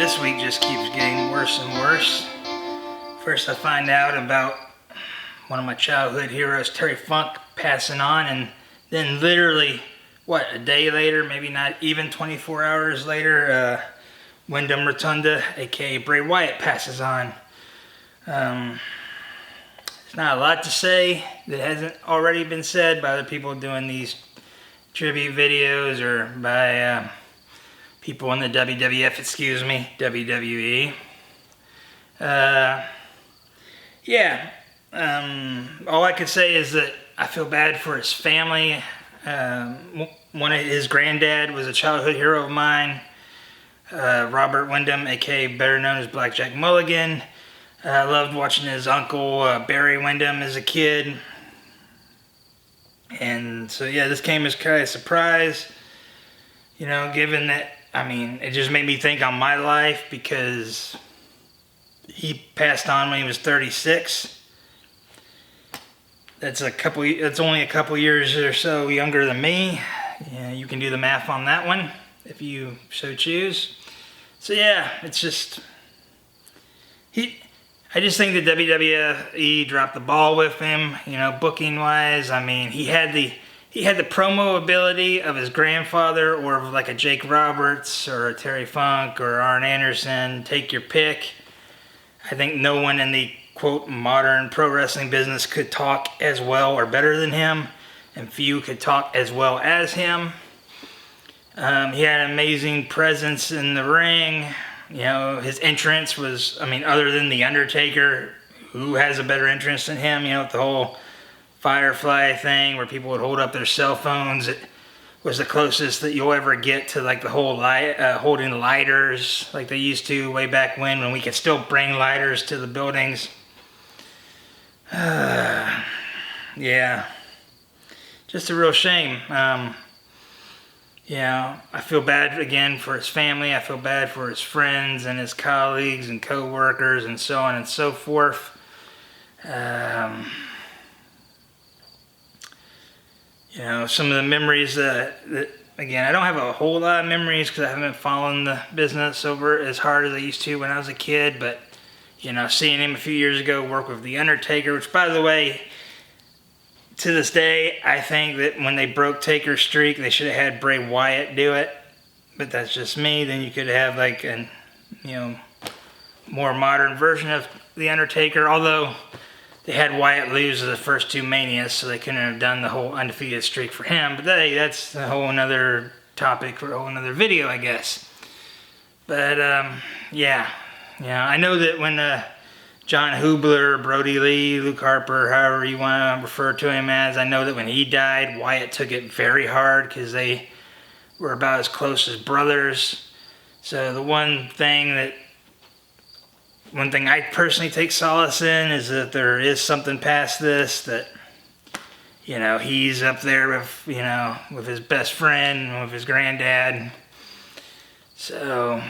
this week just keeps getting worse and worse. First I find out about one of my childhood heroes, Terry Funk, passing on, and then literally, a day later, maybe not even 24 hours later, Wyndham Rotunda, aka Bray Wyatt, passes on. There's not a lot to say that hasn't already been said by other people doing these tribute videos or by people in the WWF, WWE. All I could say is that I feel bad for his family. One of his granddad was a childhood hero of mine, Robert Wyndham, aka better known as Blackjack Mulligan. I loved watching his uncle, Barry Wyndham, as a kid. And so, this came as kind of a surprise, given that, it just made me think on my life because he passed on when he was 36. That's only a couple years or so younger than me. Yeah, you can do the math on that one if you so choose. So it's just I just think the WWE dropped the ball with him, booking wise. He had the promo ability of his grandfather, or of like a Jake Roberts or a Terry Funk or Arn Anderson, take your pick. I think no one in the quote modern pro wrestling business could talk as well or better than him, and few could talk as well as him. He had an amazing presence in the ring. His entrance was, other than The Undertaker, who has a better entrance than him, with the whole Firefly thing where people would hold up their cell phones. It was the closest that you'll ever get to like the whole holding lighters like they used to way back when we could still bring lighters to the buildings. Just a real shame. I feel bad again for his family. I feel bad for his friends and his colleagues and co-workers and so on and so forth. Some of the memories that again, I don't have a whole lot of memories because I haven't been following the business over as hard as I used to when I was a kid. But, seeing him a few years ago work with The Undertaker, which, by the way, to this day, I think that when they broke Taker's streak, they should have had Bray Wyatt do it. But that's just me. Then you could have like a, more modern version of The Undertaker. Although they had Wyatt lose the first two Manias, so they couldn't have done the whole undefeated streak for him. But that's a whole another topic for a whole another video, I guess. But I know that when John Hubler, Brody Lee, Luke Harper, however you want to refer to him as, I know that when he died, Wyatt took it very hard because they were about as close as brothers. So the one thing I personally take solace in is that there is something past this, that, he's up there with his best friend, with his granddad. So,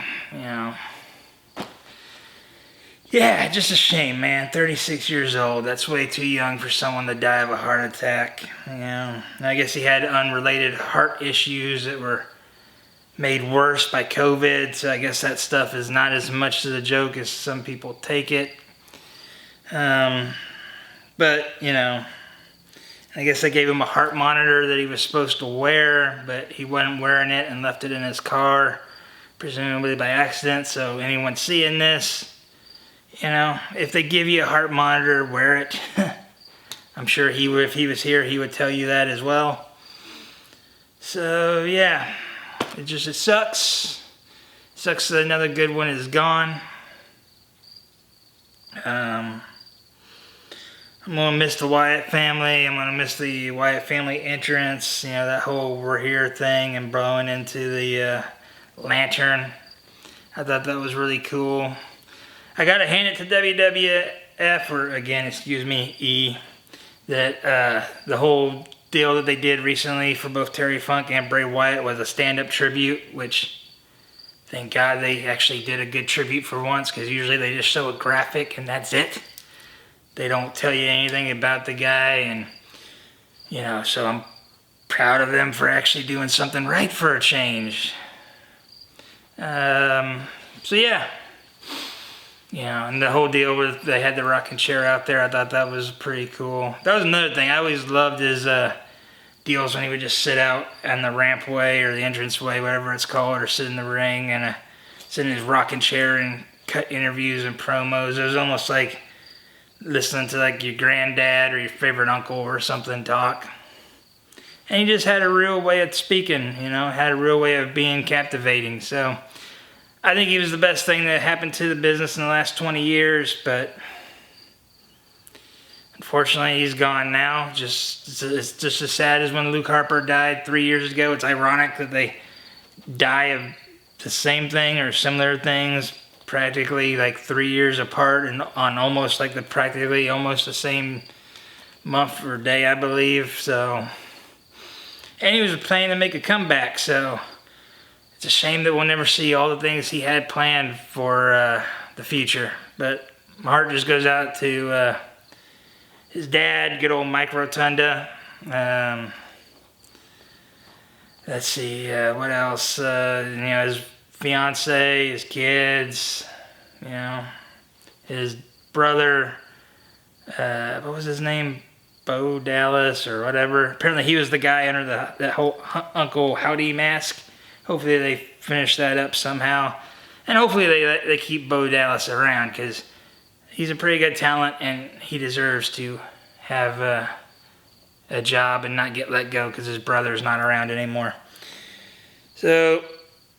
just a shame, man. 36 years old. That's way too young for someone to die of a heart attack. I guess he had unrelated heart issues that were made worse by COVID. So I guess that stuff is not as much of a joke as some people take it. But, I guess they gave him a heart monitor that he was supposed to wear, but he wasn't wearing it and left it in his car, presumably by accident. So anyone seeing this, if they give you a heart monitor, wear it. I'm sure he would, if he was here, he would tell you that as well. So, it sucks. Sucks that another good one is gone. I'm going to miss the Wyatt family. I'm going to miss the Wyatt family entrance. That whole "we're here" thing and blowing into the lantern. I thought that was really cool. I gotta hand it to WWF, or again, E, that the whole deal that they did recently for both Terry Funk and Bray Wyatt was a stand-up tribute, which, thank God they actually did a good tribute for once, because usually they just show a graphic and that's it. They don't tell you anything about the guy, and, so I'm proud of them for actually doing something right for a change. So yeah. And the whole deal with they had the rocking chair out there, I thought that was pretty cool. That was another thing. I always loved his deals when he would just sit out on the rampway or the entranceway, whatever it's called, or sit in the ring and sit in his rocking chair and cut interviews and promos. It was almost like listening to like your granddad or your favorite uncle or something talk. And he just had a real way of speaking, had a real way of being captivating. So I think he was the best thing that happened to the business in the last 20 years, but unfortunately he's gone now. It's just as sad as when Luke Harper died 3 years ago. It's ironic that they die of the same thing or similar things practically like 3 years apart and on almost like practically almost the same month or day, I believe. So, and he was planning to make a comeback, so it's a shame that we'll never see all the things he had planned for the future. But my heart just goes out to his dad, good old Mike Rotunda. Let's see, what else? His fiance, his kids, his brother, what was his name? Bo Dallas or whatever. Apparently he was the guy under that whole Uncle Howdy mask. Hopefully they finish that up somehow. And hopefully they keep Bo Dallas around because he's a pretty good talent and he deserves to have a job and not get let go because his brother's not around anymore. So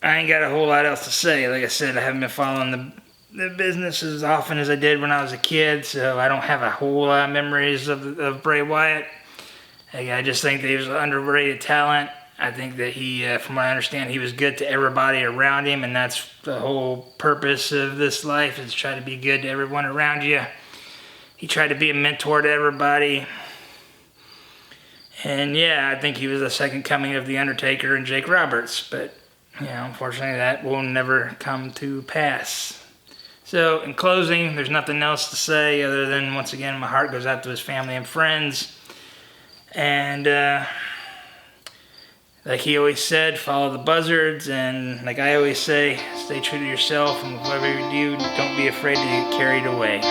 I ain't got a whole lot else to say. Like I said, I haven't been following the business as often as I did when I was a kid, so I don't have a whole lot of memories of Bray Wyatt. I just think that he was an underrated talent. I think that he, from what I understand, he was good to everybody around him, and that's the whole purpose of this life, is try to be good to everyone around you. He tried to be a mentor to everybody. And yeah, I think he was the second coming of The Undertaker and Jake Roberts, but unfortunately that will never come to pass. So in closing, there's nothing else to say other than, once again, my heart goes out to his family and friends. And like he always said, follow the buzzards, and like I always say, stay true to yourself, and whatever you do, don't be afraid to get carried away.